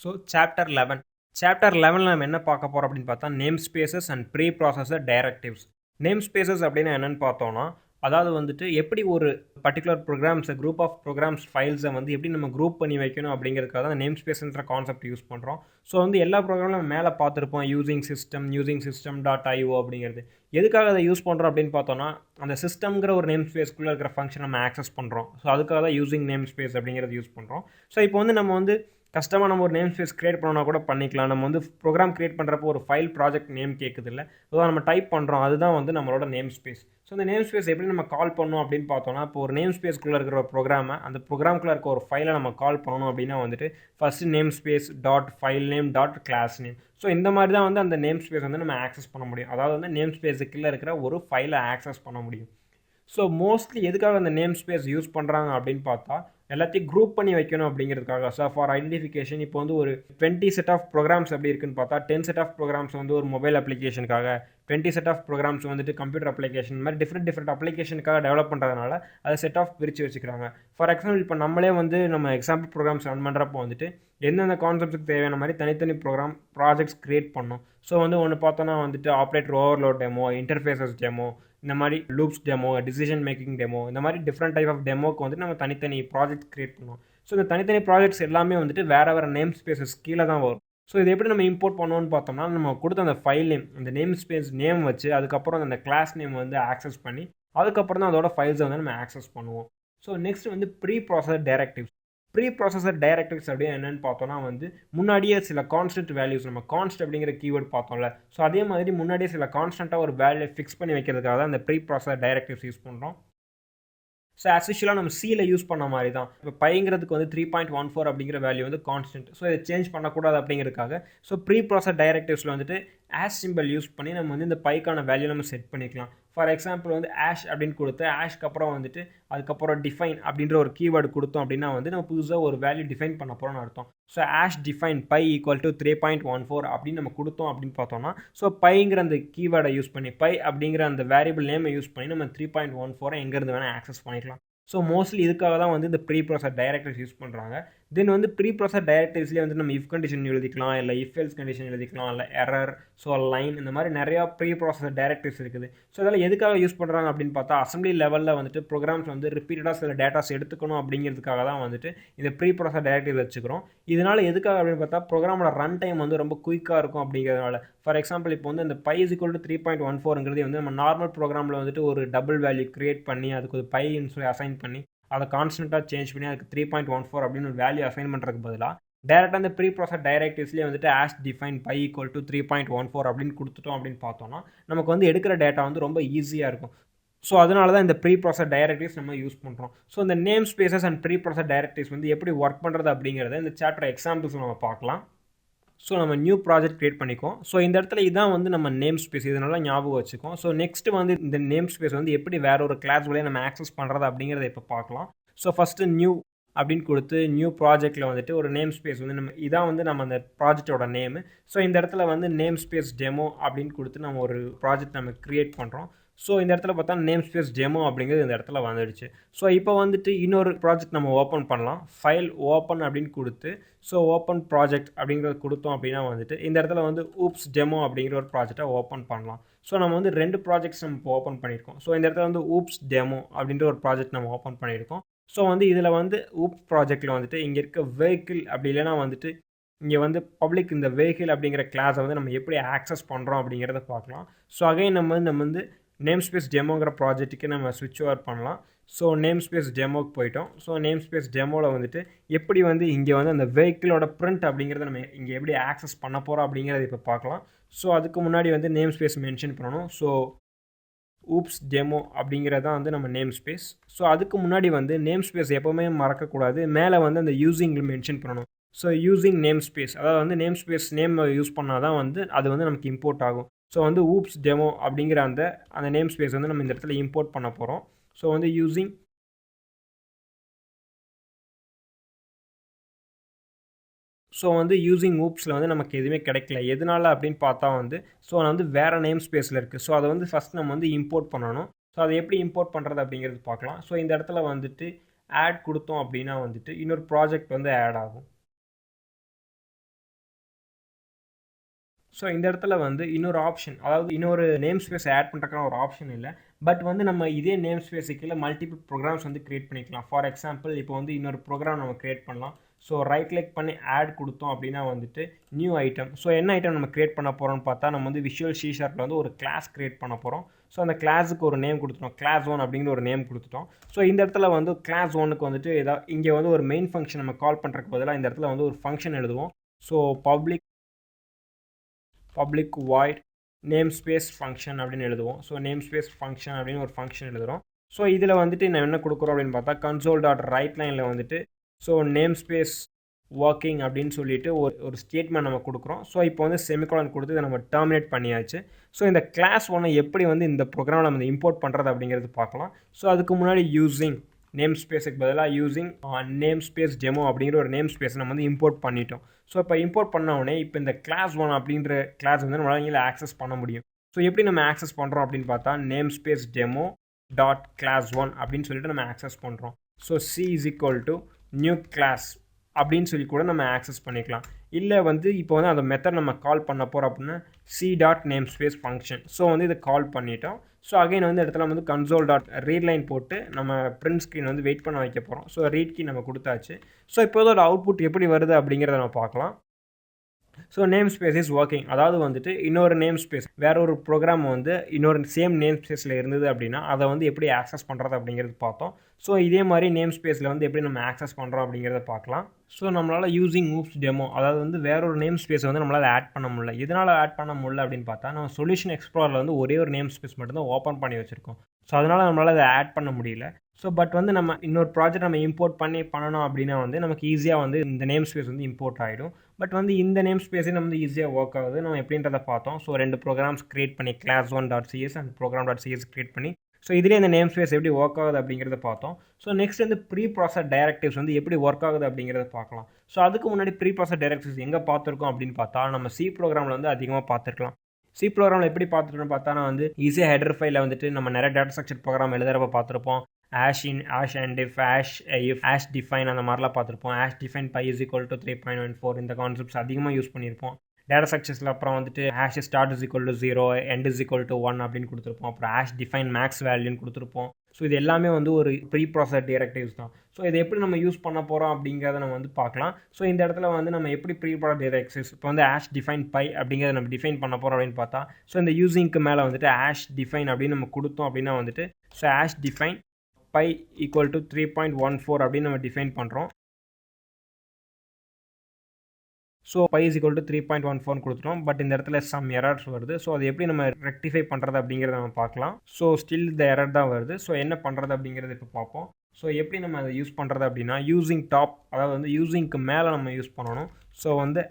So chapter 11 chapter 11 நம்ம என்ன பார்க்க போகிறோம் அப்படின்னு பார்த்தா namespaces and preprocessor directives. Namespaces அப்படின்னா என்னென்னு பார்த்தோன்னா, அதாவது வந்துட்டு எப்படி ஒரு பர்டிகுலர் ப்ரோக்ராம்ஸை குரூப் ஆஃப் ப்ரோக்ராம்ஸ் ஃபைல்ஸை வந்து எப்படி நம்ம குரூப் பண்ணி வைக்கணும் அப்படிங்கிறதுக்காக தான் நேம் ஸ்பேஸ்ன்ற கான்செப்ட் யூஸ் பண்ணுறோம். ஸோ வந்து எல்லா ப்ரோக்ராமும் நம்ம மேலே பார்த்துருப்போம், யூசிங் சிஸ்டம் டாட் ஐஓ அப்படிங்கிறது. எதுக்காக அதை யூஸ் பண்ணுறோம் அப்படின்னு பார்த்தோன்னா, அந்த சிஸ்டம்ங்கிற ஒரு நேம் ஸ்பேஸ்க்குள்ளே இருக்கிற ஃபங்க்ஷன் நம்ம ஆக்சஸ் பண்ணுறோம். ஸோ அதுக்காக தான் யூசிங் நேம் ஸ்பேஸ் அப்படிங்கிறது யூஸ் பண்ணுறோம். ஸோ இப்போ வந்து நம்ம வந்து கஷ்டமாக நம்ம ஒரு நேம் ஸ்பேஸ் கிரியேட் பண்ணோன்னா கூட பண்ணிக்கலாம். நம்ம வந்து ப்ரோக்ராம் கிரியேட் பண்ணுறப்போ ஒரு ஃபைல் ப்ராஜெக்ட் நேம் கேட்குது இல்லை, ஸோ நம்ம டைப் பண்ணுறோம், அதுதான் வந்து நம்மளோட நேம் ஸ்பேஸ். ஸோ இந்த நேம் ஸ்பேஸ் எப்படி நம்ம கால் பண்ணணும் அப்படின்னு பார்த்தோன்னா, இப்போ ஒரு நேம் ஸ்பேஸ்க்குள்ளே இருக்கிற ஒரு ப்ரோக்ராமை அந்த ப்ரோக்ராம்குள்ளே இருக்க ஒரு ஃபைலை நம்ம கால் பண்ணணும் அப்படின்னா வந்துட்டு first name space dot file name dot class name. So இந்த மாதிரி தான் வந்து அந்த நேம் ஸ்பேஸ் வந்து நம்ம ஆக்சஸ் பண்ண முடியும். அதாவது வந்து நேம் ஸ்பேஸுக்குள்ளே இருக்கிற ஒரு ஃபைலை ஆக்சஸ் பண்ண முடியும். ஸோ மோஸ்ட்லி எதுக்காக அந்த நேம் ஸ்பேஸ் யூஸ் பண்ணுறாங்க அப்படின்னு பார்த்தா, எல்லாத்தையும் குரூப் பண்ணி வைக்கணும் அப்படிங்கிறதுக்காக. ஸோ ஃபார் ஐடென்டிஃபிகேஷன் இப்போ வந்து ஒரு 20 செட் ஆஃப் ப்ரோக்ராம்ஸ் எப்படி இருக்குன்னு பார்த்தா, 10 செட் ஆஃப் ப்ரோக்ராம்ஸ் வந்து ஒரு மொபைல் அப்ளிகேஷனுக்காக, 20 செட் ஆஃப் ப்ரோக்ராம்ஸ் வந்துட்டு கம்ப்யூட்டர் அப்ளிகேஷன், இந்த மாதிரி டிஃப்ரெண்ட் அப்ளிகேஷனுக்காக டெவலப் பண்ணுறதுனால அதை செட் ஆஃப் பிரித்து வச்சுக்கிறாங்க. ஃபார் எக்ஸாம்பிள் இப்போ நம்மளே வந்து நம்ம எக்ஸாம்பிள் ப்ரோக்ராம்ஸ் ரன் பண்ணுறப்போ வந்துட்டு எந்தெந்த கான்செப்ட்டுக்கு தேவையான மாதிரி தனித்தனி ப்ராஜெக்ட்ஸ் க்ரியேட் பண்ணோம். ஸோ வந்து ஒன்று பார்த்தோன்னா வந்துட்டு operator overload demo, interfaces demo, இந்த மாதிரி loops demo, decision making demo, இந்த மாதிரி டிஃப்ரெண்ட் டைப் ஆஃப் டெமோக்கு வந்து நம்ம தனித்தனி ப்ராஜெக்ட் கிரியேட் பண்ணுவோம். ஸோ இந்த தனித்தனி ப்ராஜெக்ட்ஸ் எல்லாமே வந்துட்டு வேறு நேம் ஸ்பேசஸ் கீழே தான் வரும். ஸோ இது எப்படி நம்ம இம்போர்ட் பண்ணுவோம்னு பார்த்தோம்னா, நம்ம கொடுத்த அந்த ஃபைல் நேம், அந்த நேம் ஸ்பேஸ் நேம் வச்சு அதுக்கப்புறம் அந்த கிளாஸ் நேம் வந்து ஆக்சஸ் பண்ணி அதுக்கப்புறம் தான் அதோட ஃபைல்ஸை வந்து நம்ம ஆக்சஸ் பண்ணுவோம். ஸோ நெக்ஸ்ட் வந்து preprocessor directives. Preprocessor directives அப்படியே என்னென்னு பார்த்தோன்னா வந்து முன்னாடியே சில கான்ஸ்டன்ட் வேல்யூஸ், நம்ம கான்ஸ்ட் அப்படிங்கிற கீவேர்டு பார்த்தோம்ல, ஸோ அதே மாதிரி முன்னாடியே சில கான்ஸ்டண்ட்டாக ஒரு வேல்யூ ஃபிக்ஸ் பண்ணி வைக்கிறதுக்காக தான் அந்த ப்ரீ ப்ராசஸர் டைரக்டிவ்ஸ் யூஸ் பண்ணுறோம். ஸோ ஆஸ் யூஷுவலாக நம்ம சியில் யூஸ் பண்ண மாதிரி தான். இப்போ பைங்கிறதுக்கு வந்து 3.14 அப்படிங்கிற வேல்யூ வந்து கான்ஸ்டன்ட். ஸோ இதை சேஞ்ச் பண்ணக்கூடாது அப்படிங்கிறதுக்காக ஸோ ப்ரீ ப்ராசஸ் டைரக்டிவ்ஸில் வந்துட்டு ஆஷ் சிம்பிள் யூஸ் பண்ணி நம்ம வந்து இந்த பைக்கான வேல்யூ நம்ம செட் பண்ணிக்கலாம். ஃபார் எக்ஸாம்பிள் வந்து ஆஷ் அப்படின்னு கொடுத்து ஆஷ்க்கு அப்புறம் வந்துட்டு அதுக்கப்புறம் டிஃபைன் அப்படின்ற ஒரு கீவேர்டு கொடுத்தோம் அப்படின்னா வந்து நம்ம புதுசாக ஒரு வேல்யூ டிஃபைன் பண்ண போகிறோம்னு அர்த்தம். So hash define pi equal to 3.14 அப்படின்னு நம்ம கொடுத்தோம் அப்படின்னு பார்த்தோம்னா, ஸோ பைங்கிற அந்த கீவேர்டை யூஸ் பண்ணி பை அப்படிங்கிற அந்த வேரியபிள் நேமை யூஸ் பண்ணி நம்ம 3.14 எங்கேருந்து வேணால் ஆக்சஸ் பண்ணிக்கலாம். ஸோ மோஸ்ட்லி இதுக்காக தான் வந்து இந்த ப்ரீ ப்ராசஸ் டைரக்டிவ்ஸ் யூஸ் பண்ணுறாங்க. தென் வந்து ப்ரீ ப்ராசஸ் டைரக்டிவ்ஸ்லேயே வந்து நம்ம இஃப் கண்டிஷன் எழுதிக்கலாம், இல்லை இஃப் எல்ஸ் கண்டிஷன் எழுதிக்கலாம், இல்லை எரர், ஸோ லைன், இந்த மாதிரி நிறையா ப்ரீ ப்ராசஸ் டைரக்டிவ்ஸ் இருக்குது. ஸோ இதெல்லாம் எதுக்காக யூஸ் பண்ணுறாங்க அப்படின்னு பார்த்தா, அசம்பிளி லெவலில் வந்துட்டு ப்ரோக்ராம்ஸ் வந்து ரிப்பீட்டடாக சில டேட்டாஸ் எடுத்துக்கணும் அப்படிங்கிறதுக்காக தான் வந்துட்டு இந்த ப்ரீ ப்ராசஸ் டைரக்டிவ் வச்சுக்கிறோம். இதனால் எதுக்காக அப்படின்னு பார்த்தா, ப்ரோக்ராமோட ரன் டைம் வந்து ரொம்ப குயிக்காக இருக்கும் அப்படிங்கிறதுனால. ஃபார் எக்ஸாம்பிள் இப்போ வந்து அந்த பை இஸ் ஈக்குவல் டு 3.14ங்கிறது வந்து நம்ம நார்மல் ப்ரோக்ராமில் வந்துட்டு ஒரு டபுள் வேல்யூ கிரியேட் பண்ணி அதுக்கு ஒரு பைன்னு சொல்லி அசைன் பண்ணி அதை கான்ஸ்டன்ட்டாக சேஞ்ச் பண்ணி அதுக்கு 3.14 அப்படின்னு ஒரு வேல்யூ அசைன் பண்ணுறதுக்கு பதிலாக டேரெக்டாக அந்த ப்ரீ ப்ராசஸ் டைரக்டிவ்ஸ்லேயே வந்துட்டு hash define pi equal to 3.14 அப்படின்னு கொடுத்துட்டோம் அப்படின்னு பார்த்தோம்னா நமக்கு வந்து எடுக்கிற டேட்டா வந்து ரொம்ப ஈஸியாக இருக்கும். ஸோ அதனால தான் இந்த ப்ரீ ப்ராசஸ் டைரக்டிவ்ஸ் நம்ம யூஸ் பண்ணுறோம். ஸோ இந்த namespaces and preprocess directives வந்து எப்படி ஒர்க் பண்ணுறது அப்படிங்கிறத இந்த சாப்டர் எக்ஸாம்பிள்ஸ் நம்ம பார்க்கலாம். ஸோ நம்ம நியூ ப்ராஜெக்ட் க்ரியேட் பண்ணிக்கோம். ஸோ இந்த இடத்துல இதான் வந்து நம்ம நேம் ஸ்பேஸ், இதனால ஞாபகம் வச்சுக்கோம். ஸோ நெக்ஸ்ட் வந்து இந்த நேம் ஸ்பேஸ் வந்து எப்படி வேற ஒரு கிளாஸ் வழியாக நம்ம ஆக்சஸ் பண்ணுறது அப்படிங்கிறத இப்போ பார்க்கலாம். ஸோ ஃபஸ்ட்டு நியூ அப்படின்னு கொடுத்து நியூ ப்ராஜெக்ட்டில் வந்துட்டு ஒரு நேம் ஸ்பேஸ் வந்து நம்ம இதான் வந்து நம்ம அந்த ப்ராஜெக்டோட நேமு. ஸோ இந்த இடத்துல வந்து நேம் ஸ்பேஸ் டெமோ அப்படின்னு கொடுத்து நம்ம ஒரு ப்ராஜெக்ட் நம்ம க்ரியேட் பண்ணுறோம். ஸோ இந்த இடத்துல பார்த்தா நேம் ஸ்பேஸ் டெமோ அப்படிங்கிறது இந்த இடத்துல வந்துடுச்சு. ஸோ இப்போ வந்துட்டு இன்னொரு ப்ராஜெக்ட் நம்ம ஓப்பன் பண்ணலாம். ஃபைல் ஓப்பன் அப்படின்னு கொடுத்து ஸோ ஓப்பன் ப்ராஜெக்ட் அப்படிங்கிறது கொடுத்தோம் அப்படின்னா வந்துட்டு இந்த இடத்துல வந்து ஊப்ஸ் டெமோ அப்படிங்கிற ஒரு ப்ராஜெக்டை ஓப்பன் பண்ணலாம். ஸோ நம்ம வந்து 2 ப்ராஜெக்ட்ஸ் நம்ம இப்போ ஓப்பன் பண்ணியிருக்கோம். ஸோ இந்த இடத்துல வந்து ஊப்ஸ் டெமோ அப்படின்ற ஒரு ப்ராஜெக்ட் நம்ம ஓப்பன் பண்ணியிருக்கோம். ஸோ வந்து இதில் வந்து ஊப்ஸ் ப்ராஜெக்ட்டில் வந்துட்டு இங்கே இருக்க வெஹிக்கிள் அப்படி இல்லைனா வந்துட்டு இங்கே வந்து பப்ளிக் இந்த வெஹிக்கிள் அப்படிங்கிற கிளாஸை வந்து நம்ம எப்படி ஆக்சஸ் பண்ணுறோம் அப்படிங்கிறத பார்க்கலாம். ஸோ அகைன் நம்ம வந்து நேம் ஸ்பேஸ் டெமோங்கிற ப்ராஜெக்ட்டுக்கு நம்ம ஸ்விட்ச் ஓவர் பண்ணலாம். ஸோ நேம் ஸ்பேஸ் டெமோக்கு போயிட்டோம். ஸோ நேம் ஸ்பேஸ் டெமோவில் வந்துட்டு எப்படி வந்து இங்கே வந்து அந்த வெஹிக்கிளோட பிரிண்ட் அப்படிங்கிறத நம்ம இங்கே எப்படி ஆக்சஸ் பண்ண போகிறோம் அப்படிங்கிறத இப்போ பார்க்கலாம். ஸோ அதுக்கு முன்னாடி வந்து நேம் ஸ்பேஸ் மென்ஷன் பண்ணணும். ஸோ ஊப்ஸ் டெமோ அப்படிங்கிறது தான் வந்து நம்ம நேம் ஸ்பேஸ். ஸோ அதுக்கு முன்னாடி வந்து நேம் ஸ்பேஸ் எப்போவுமே மறக்கக்கூடாது. மேலே வந்து அந்த யூஸிங்கில் மென்ஷன் பண்ணணும். ஸோ யூஸிங் நேம் ஸ்பேஸ், அதாவது வந்து நேம் ஸ்பேஸ் நேம் யூஸ் பண்ணால் தான் வந்து அது வந்து நமக்கு இம்போர்ட் ஆகும். ஸோ வந்து ஊப்ஸ் டெமோ அப்படிங்கிற அந்த நேம் ஸ்பேஸ் வந்து நம்ம இந்த இடத்துல இம்போர்ட் பண்ண போகிறோம். ஸோ வந்து யூஸிங் ஊப்ஸில் வந்து நமக்கு எதுவுமே கிடைக்கல. எதனால அப்படின்னு பார்த்தா வந்து ஸோ வந்து வேறு நேம் ஸ்பேஸில் இருக்குது. ஸோ அதை வந்து ஃபஸ்ட் நம்ம வந்து இம்போர்ட் பண்ணணும். ஸோ அதை எப்படி இம்போர்ட் பண்ணுறது அப்படிங்கிறது பார்க்கலாம். ஸோ இந்த இடத்துல வந்துட்டு ஆட் கொடுத்தோம் அப்படின்னா வந்துட்டு இன்னொரு ப்ராஜெக்ட் வந்து ஆட் ஆகும். ஸோ இந்த இடத்துல வந்து இன்னொரு ஆப்ஷன், அதாவது இன்னொரு நேம் ஸ்பேஸ் ஆட் பண்ணுறதுக்கான ஒரு ஆப்ஷன் இல்லை. பட் வந்து நம்ம இதே நேம் ஸ்பேஸுக்குள்ள மல்டிபிள் ப்ரோக்ராம்ஸ் வந்து கிரியேட் பண்ணிக்கலாம். ஃபார் எக்ஸாம்பிள் இப்போ வந்து இன்னொரு ப்ரோக்ராம் நம்ம கிரியேட் பண்ணலாம். ஸோ ரைட் கிளிக் பண்ணி ஆட் கொடுத்தோம் அப்படின்னா வந்துட்டு நியூ ஐட்டம். ஸோ என்ன ஐட்டம் நம்ம கிரியேட் பண்ண போகிறோம்னு பார்த்தா, நம்ம வந்து விஷுவல் C# வந்து ஒரு கிளாஸ் கிரியேட் பண்ண போகிறோம். ஸோ அந்த கிளாஸுக்கு ஒரு நேம் கொடுத்துட்டோம், கிளாஸ் 1 அப்படிங்கிற ஒரு நேம் கொடுத்துட்டோம். ஸோ இந்த இடத்துல வந்து கிளாஸ் 1க்கு வந்துட்டு இங்கே வந்து ஒரு மெயின் ஃபங்க்ஷன் நம்ம கால் பண்ணுறதுக்கு பதிலாக இந்த இடத்துல வந்து ஒரு ஃபங்க்ஷன் எழுதுவோம். So public void name space function அப்படின்னு எழுதுவோம். ஸோ நேம் ஸ்பேஸ் ஃபங்க்ஷன் அப்படின்னு ஒரு ஃபங்க்ஷன் எழுதுகிறோம். ஸோ இதில் வந்துட்டு நான் என்ன கொடுக்குறோம் அப்படின்னு பார்த்தா, console.writeline வந்துட்டு ஸோ நேம் ஸ்பேஸ் ஒர்க்கிங் அப்படின்னு சொல்லிட்டு ஒரு ஸ்டேட்மெண்ட் நம்ம கொடுக்குறோம். ஸோ இப்போ வந்து செமிகாலன் கொடுத்து இதை நம்ம டெர்மினேட் பண்ணியாச்சு. ஸோ இந்த கிளாஸ் 1 எப்படி வந்து இந்த ப்ரோக்ராமில் நம்ம இம்போர்ட் பண்ணுறது அப்படிங்கிறது பார்க்கலாம். ஸோ அதுக்கு முன்னாடி யூஸிங் நேம் ஸ்பேஸுக்கு பதிலாக யூஸிங் நேம் ஸ்பேஸ் டெமோ அப்படிங்கிற ஒரு நேம் ஸ்பேஸ் நம்ம வந்து இம்போர்ட் பண்ணிட்டோம். ஸோ இப்போ இம்போர்ட் பண்ணவுடனே இப்போ இந்த கிளாஸ் 1 அப்படின்ற கிளாஸ் வந்து நம்மளால் இங்கே ஆக்சஸ் பண்ண முடியும். ஸோ எப்படி நம்ம ஆக்சஸ் பண்ணுறோம் அப்படின்னு பார்த்தா, namespace demo dot class 1 அப்படின்னு சொல்லிட்டு நம்ம ஆக்சஸ் பண்ணுறோம். ஸோ C = நியூ கிளாஸ் அப்படின்னு சொல்லி கூட நம்ம ஆக்சஸ் பண்ணிக்கலாம். இல்லை வந்து இப்போ வந்து அந்த மெத்தட் நம்ம கால் பண்ண போகிறோம் அப்படின்னா c.namespace ஃபங்க்ஷன். ஸோ வந்து இதை கால் பண்ணிட்டோம். ஸோ அகைன் வந்து இடத்துல வந்து console.readline போட்டு நம்ம பிரிண்ட் ஸ்க்ரீன் வந்து வெயிட் பண்ண வைக்க போகிறோம். ஸோ ரீட் கீ நம்ம கொடுத்தாச்சு. ஸோ இப்போது ஒரு அவுட்புட் எப்படி வருது அப்படிங்கிறத நம்ம பார்க்கலாம். So name space is working. அதாவது வந்துட்டு இன்னொரு நேம் ஸ்பேஸ், வேற ஒரு ப்ரோக்ராம் வந்து இன்னொரு சேம் நேம் ஸ்பேஸில் இருந்தது அப்படின்னா அதை வந்து எப்படி ஆக்சஸ் பண்ணுறது அப்படிங்கிறது பார்த்தோம். ஸோ இதே மாதிரி நேம் ஸ்பேஸில் வந்து எப்படி நம்ம ஆக்சஸ் பண்ணுறோம் அப்படிங்கிறத பார்க்கலாம். ஸோ நம்மளால் யூஸிங் மூவ்ஸ் டெமோ, அதாவது வந்து வேற ஒரு நேம் ஸ்பேஸை வந்து நம்மளால் ஆட் பண்ண முடியல. எதனால் ஆட் பண்ண முடியல அப்படின்னு பார்த்தா, நம்ம சொல்யூஷன் எக்ஸ்ப்ளோரில் வந்து ஒரே ஒரு நேம் ஸ்பேஸ் மட்டும்தான் ஓப்பன் பண்ணி வச்சுருக்கோம். ஸோ அதனால் நம்மளால் அதை ஆட் பண்ண முடியல. ஸோ பட் வந்து நம்ம இன்னொரு ப்ராஜெக்ட் நம்ம இம்போர்ட் பண்ணணும் அப்படின்னா வந்து நமக்கு ஈஸியாக வந்து இந்த நேம் ஸ்பேஸ் வந்து இம்போர்ட் ஆகிடும். பட் வந்து இந்த நேம் ஸ்பேஸே நம்ம வந்து ஈஸியாக ஒர்க் ஆகுது. நம்ம எப்படின்றத பார்த்தோம். ஸோ 2 ப்ரோக்ராம்ஸ் கிரியேட் பண்ணி class1.cs அண்ட் program.cs கிரியேட் பண்ணி ஸோ இதிலே இந்த நேம் ஸ்பேஸ் எப்படி ஒர்க் ஆகுது அப்படிங்கிறத பார்த்தோம். ஸோ நெக்ஸ்ட் வந்து ப்ரீ ப்ராசஸ் டைரக்டிவ்ஸ் வந்து எப்படி ஒர்க் ஆகுது அப்படிங்கிறத பார்க்கலாம். ஸோ அதுக்கு முன்னாடி ப்ரீ ப்ராசஸ் டைரக்டிவ்ஸ் எங்கே பார்த்துருக்கோம் அப்படின்னு பார்த்தா, நம்ம C ப்ரோக்ராமில் வந்து அதிகமாக பார்த்துருக்கலாம். C ப்ரோக்ராமில் எப்படி பார்த்துருக்கோம்னு பார்த்தா, நான் வந்து ஈஸியாக ஹெடர் ஃபைலில் வந்துட்டு நம்ம நிறைய டேட்டா ஸ்ட்ரக்சர் ப்ரோக்ராம் எழுதுறப்ப பார்த்துருப்போம். in, endif, if, define அந்த மாதிரிலாம் பார்த்துருப்போம். define pi is equal to 3.14 இந்த கான்செப்ட்ஸ் அதிகமாக யூஸ் பண்ணியிருப்போம். டேட்டா ஸ்ட்ரக்சர்ஸில் அப்புறம் வந்துட்டு start is equal to 0, end is equal to 1 அப்படின்னு கொடுத்துருப்போம். அப்புறம் define max வேல்யூன்னு கொடுத்துருப்போம். ஸோ இது எல்லாமே வந்து ஒரு ப்ரீ ப்ராசஸ் டைரக்டிவ்ஸ் தான். ஸோ இதை எப்படி நம்ம யூஸ் பண்ண போகிறோம் அப்படிங்கிறத நம்ம வந்து பார்க்கலாம். ஸோ இந்த இடத்துல வந்து நம்ம எப்படி ப்ரீ ப்ராசஸ் டைரக்டிவ்ஸ் இப்போ வந்து define pi அப்படிங்கிறத நம்ம டிஃபைன் பண்ண போகிறோம் அப்படின்னு பார்த்தா, ஸோ இந்த யூசிங்க்கு மேலே வந்துட்டு define அப்படின்னு நம்ம கொடுத்தோம் அப்படின்னா வந்துட்டு so define pi equal to 3.14 அப்படின்னு நம்ம டிஃபைன் பண்ணுறோம். So pi is equal to 3.14 கொடுத்துட்டோம். பட் இந்த இடத்துல சம் எரர்ஸ் வருது. ஸோ அது எப்படி நம்ம ரெக்டிஃபை பண்ணுறது அப்படிங்கிறத நம்ம பார்க்கலாம். ஸோ ஸ்டில் இந்த எரர் தான் வருது. ஸோ என்ன பண்ணுறது அப்படிங்கிறத இப்போ பார்ப்போம். ஸோ எப்படி நம்ம அதை யூஸ் பண்ணுறது அப்படின்னா, யூசிங் டாப், அதாவது வந்து யூசிங்க்கு மேலே நம்ம யூஸ் பண்ணணும். ஸோ வந்து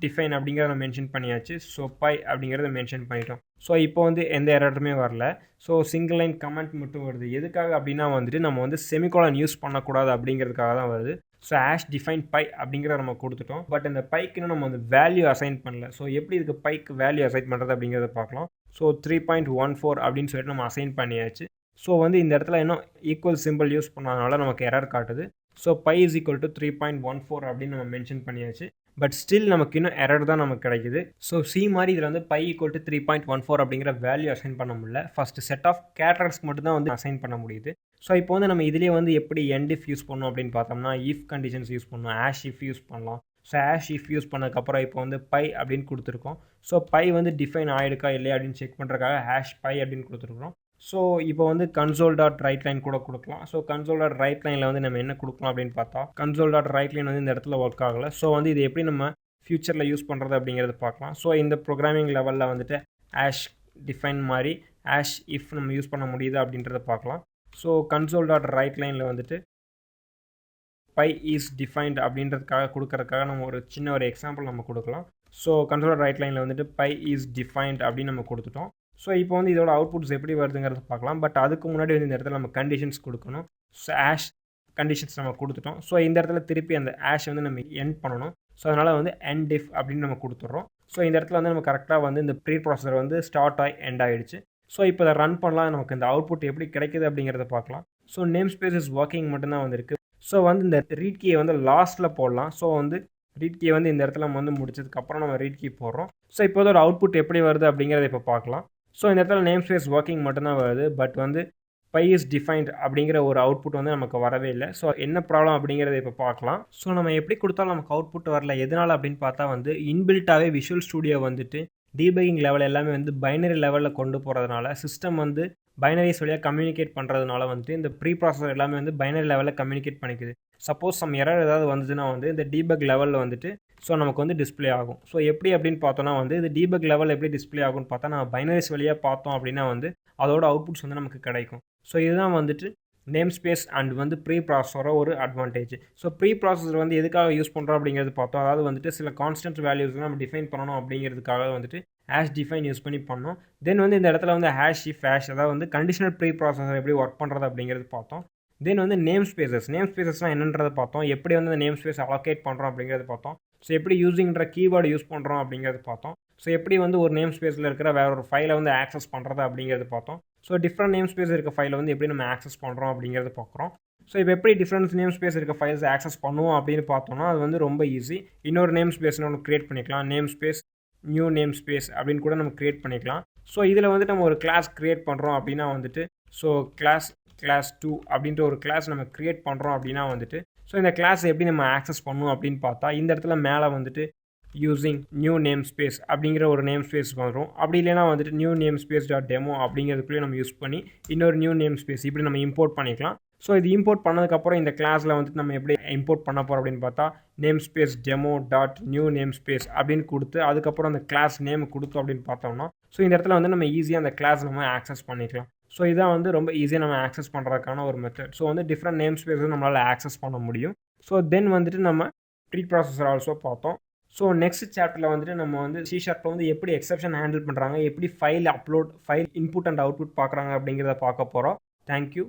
define அப்படிங்கிறத மென்ஷன் பண்ணியாச்சு. ஸோ pi அப்படிங்கிறத மென்ஷன் பண்ணிட்டோம். ஸோ இப்போ வந்து எந்த எரருமே வரல. ஸோ சிங்கிள் லைன் கமெண்ட் மட்டும் வருது. எதுக்காக அப்படின்னா வந்துட்டு நம்ம வந்து செமிகாலன் யூஸ் பண்ணக்கூடாது அப்படிங்கிறதுக்காக தான் வருது. ஸோ define pi அப்படிங்கிறத நம்ம கொடுத்துட்டோம். பட் இந்த பைக்குன்னு நம்ம வந்து வேல்யூ அசைன் பண்ணல. ஸோ எப்படி இதுக்கு பைக்கு வேல்யூ அசைன் பண்ணுறது அப்படிங்கிறத பார்க்கலாம். ஸோ 3.14 அப்படின்னு சொல்லிட்டு நம்ம அசைன் பண்ணியாச்சு. ஸோ வந்து இந்த இடத்துல இன்னும் ஈக்குவல் சிம்பிள் யூஸ் பண்ணாதனால நமக்கு எரர் காட்டுது. So pi is equal to 3.14 அப்படின்னு நம்ம மென்ஷன் பண்ணியாச்சு. பட் ஸ்டில் நமக்கு இன்னும் எரர் தான் நமக்கு கிடைக்குது. ஸோ C மாதிரி இதில் வந்து pi equal to 3.14 அப்படிங்கிற வேல்யூ அசைன் பண்ண முடியல. ஃபஸ்ட்டு செட் ஆஃப் கேரக்டர்ஸ்க்கு மட்டும் தான் வந்து அசைன் பண்ண முடியுது. ஸோ இப்போ வந்து நம்ம இதிலே வந்து எப்படி endif யூஸ் பண்ணோம் அப்படின்னு பார்த்தோம்னா, if கண்டிஷன்ஸ் யூஸ் பண்ணோம், if யூஸ் பண்ணலாம். ஸோ if யூஸ் பண்ணதுக்கப்புறம் இப்போ வந்து pi அப்படின்னு கொடுத்துருக்கோம். ஸோ pi வந்து டிஃபைன் ஆகிடுக்கா இல்லையா அப்படின்னு செக் பண்ணுறதுக்காக #pi அப்படின்னு கொடுத்துருக்குறோம். ஸோ இப்போ வந்து console.writeline கூட கொடுக்கலாம். ஸோ console.writeline வந்து நம்ம என்ன கொடுக்கலாம் அப்படின்னு பார்த்தா, console.writeline வந்து இந்த இடத்துல ஒர்க் ஆகலை. ஸோ வந்து இது எப்படி நம்ம ஃப்யூச்சரில் யூஸ் பண்ணுறது அப்படிங்கிறது பார்க்கலாம். ஸோ இந்த ப்ரோக்ராமிங் லெவலில் வந்துட்டு define மாதிரி if நம்ம யூஸ் பண்ண முடியுது அப்படின்றத பார்க்கலாம். ஸோ console.writeline வந்துட்டு pi is defined அப்படின்றதுக்காக கொடுக்கறதுக்காக நம்ம ஒரு சின்ன ஒரு எக்ஸாம்பிள் நம்ம கொடுக்கலாம். ஸோ console.writeline வந்துட்டு pi is defined அப்படின்னு நம்ம கொடுத்துட்டோம். ஸோ இப்போ வந்து இதோட அவுட்புட்ஸ் எப்படி வருதுங்கிறத பார்க்கலாம். பட் அதுக்கு முன்னாடி வந்து இந்த இடத்துல நம்ம கண்டிஷன்ஸ் கொடுக்கணும். ஸோ கண்டிஷன்ஸ் நம்ம கொடுத்துட்டோம். ஸோ இந்த இடத்துல திருப்பி அந்த வந்து நம்ம எண்ட் பண்ணணும். ஸோ அதனால் வந்து endif அப்படின்னு நம்ம கொடுத்துட்றோம். ஸோ இந்த இடத்துல வந்து நம்ம கரெக்டாக வந்து இந்த ப்ரீ ப்ராசஸர் வந்து ஸ்டார்ட் ஆகி எண்ட் ஆகிடுச்சு. ஸோ இப்போ இதை ரன் பண்ணலாம். நமக்கு இந்த அவுட்புட் எப்படி கிடைக்குது அப்படிங்கிறத பார்க்கலாம். So name space is working மட்டும்தான் வந்திருக்கு. ஸோ வந்து இந்த ரீட் கீயை வந்து லாஸ்ட்டில் போடலாம். ஸோ வந்து ரீட் கீ வந்து இந்த இடத்துல நம்ம வந்து முடிச்சதுக்கப்புறம் நம்ம ரீட் கீ போடுறோம். ஸோ இப்போது ஒரு அவுட்புட் எப்படி வருது அப்படிங்கிறத இப்போ பார்க்கலாம். ஸோ இந்த இடத்துல நேம் ஸ்பேஸ் ஒர்க்கிங் மட்டும்தான் வருது. பட் வந்து பை இஸ் டிஃபைன்ட் அப்படிங்கிற ஒரு அவுட்புட் வந்து நமக்கு வரவே இல்லை. ஸோ என்ன ப்ராப்ளம் அப்படிங்கிறத இப்போ பார்க்கலாம். ஸோ நம்ம எப்படி கொடுத்தாலும் நமக்கு அவுட்புட் வரல. எதனால் அப்படின்னு பார்த்தா வந்து இன்பில்ட்டாகவே விஷுவல் ஸ்டுடியோ வந்துட்டு டீபக்கிங் லெவல் எல்லாமே வந்து பைனரி லெவலில் கொண்டு போகிறதுனால சிஸ்டம் வந்து பைனரிஸ் வழியாக கம்யூனிகேட் பண்ணுறதுனால வந்துட்டு இந்த ப்ரீ ப்ராசஸர் எல்லாமே வந்து பைனரி லெவலில் கம்யூனிகேட் பண்ணிக்குது. சப்போஸ் சம் எரர் ஏதாவது வந்துச்சுன்னா வந்து இந்த டீபக் லெவலில் வந்துட்டு ஸோ நமக்கு வந்து டிஸ்பிளே ஆகும். ஸோ எப்படி அப்படின்னு பார்த்தோன்னா வந்து இது டீபக் லெவல் எப்படி டிஸ்பிளே ஆகும்னு பார்த்தா நம்ம பைனரிஸ் வழியாக பார்த்தோம் அப்படின்னா வந்து அதோட அவுட்புட்ஸ் வந்து நமக்கு கிடைக்கும். ஸோ இதுதான் வந்துட்டு நேம் ஸ்பேஸ் அண்ட் வந்து ப்ரீ ப்ராசஸரோட ஒரு அட்வான்டேஜ். ஸோ ப்ரீ ப்ராசஸர் வந்து எதுக்காக யூஸ் பண்ணுறோம் அப்படிங்கிறது பார்த்தோம். அதாவது வந்துட்டு சில கான்ஸ்டன்ட் வேல்யூஸ் நம்ம டிஃபைன் பண்ணணும் அப்படிங்கிறதுக்காக வந்துட்டு ஹேஷ் டிஃபைன் யூஸ் பண்ணி பண்ணோம். தென் வந்து இந்த இடத்துல வந்து ஹேஷ் இஃப் ஹேஷ் அதாவது வந்து கண்டிஷனல் ப்ரீ ப்ராசஸர் எப்படி ஒர்க் பண்ணுறது அப்படிங்கிறது பார்த்தோம். தென் வந்து நேம் ஸ்பேசஸ்னால் என்னன்றதை பார்த்தோம். எப்படி வந்து அந்த நேம் ஸ்பேஸ் அலோகேட் பண்ணுறோம் அப்படிங்கிறது பார்த்தோம். ஸோ எப்படி யூஸிங்ன்ற கீவேர்டு யூஸ் பண்ணுறோம் அப்படிங்கிறது பார்த்தோம். ஸோ எப்படி வந்து ஒரு நேம் ஸ்பேஸில் இருக்கிற வேற ஒரு ஃபைலை வந்து ஆக்சஸ் பண்ணுறது அப்படிங்கிறது பார்த்தோம். ஸோ டிஃப்ரெண்ட் நேம் ஸ்பேஸ் இருக்க ஃபைலை வந்து எப்படி நம்ம ஆக்சஸ் பண்ணுறோம் அப்படிங்கிறது பார்க்குறோம். ஸோ இப்போ எப்படி டிஃப்ரெண்ட் நேம் ஸ்பேஸ் இருக்க ஃபைல்ஸ் ஆக்சஸ் பண்ணுவோம் அப்படின்னு பார்த்தோம்னா அது வந்து ரொம்ப ஈஸி. இன்னொரு நேம் ஸ்பேஸ்னு ஒன்று க்ரியேட் பண்ணிக்கலாம். Name space new name space அப்படின்னு கூட நம்ம க்ரியேட் பண்ணிக்கலாம். ஸோ இதில் வந்துட்டு நம்ம ஒரு கிளாஸ் க்ரியேட் பண்ணுறோம் அப்படின்னா வந்துட்டு ஸோ கிளாஸ் 2 அப்படின்ற ஒரு கிளாஸ் நம்ம க்ரியேட் பண்ணுறோம் அப்படின்னா வந்துட்டு ஸோ இந்த கிளாஸ் எப்படி நம்ம ஆக்சஸ் பண்ணுவோம் அப்படின்னு பார்த்தா இந்த இடத்துல மேலே வந்துட்டு யூஸிங் நியூ நேம் ஸ்பேஸ் அப்படிங்கிற ஒரு நேம் ஸ்பேஸ் வரும். அப்படி இல்லைனா வந்துட்டு new name space dot demo அப்படிங்கிறதுக்குள்ளே நம்ம யூஸ் பண்ணி இன்னொரு நியூ நேம் ஸ்பேஸ் இப்படி நம்ம இம்போர்ட் பண்ணிக்கலாம். ஸோ இது இம்போர்ட் பண்ணதுக்கப்புறம் இந்த கிளாஸில் வந்துட்டு நம்ம எப்படி இம்போர்ட் பண்ண போகிறோம் அப்படின்னு பார்த்தா namespace demo dot new name space அப்படின்னு கொடுத்து அதுக்கப்புறம் அந்த கிளாஸ் நேம் கொடுத்தோம் அப்படின்னு பார்த்தோம்னா ஸோ இந்த இடத்துல வந்து நம்ம ஈஸியாக அந்த கிளாஸ் நம்ம ஆக்சஸ் பண்ணிக்கலாம். ஸோ இதான் வந்து ரொம்ப ஈஸியாக நம்ம ஆக்சஸ் பண்ணுறதுக்கான ஒரு மெத்தட். ஸோ வந்து டிஃப்ரெண்ட் நேம் ஸ்பேஸும் நம்மளால் ஆக்சஸ் பண்ண முடியும். ஸோ தென் வந்துட்டு நம்ம ப்ரீ ப்ராசஸர் ஆல்சோ பார்த்தோம். ஸோ நெக்ஸ்ட் சாப்டரில் வந்துட்டு நம்ம வந்து C# வந்து எப்படி எக்ஸெப்ஷன் ஹேண்டில் பண்ணுறாங்க, எப்படி ஃபைல் இன்புட் அண்ட் அவுட்புட் பார்க்குறாங்க அப்படிங்கிறத பார்க்க போகிறோம். தேங்க்யூ.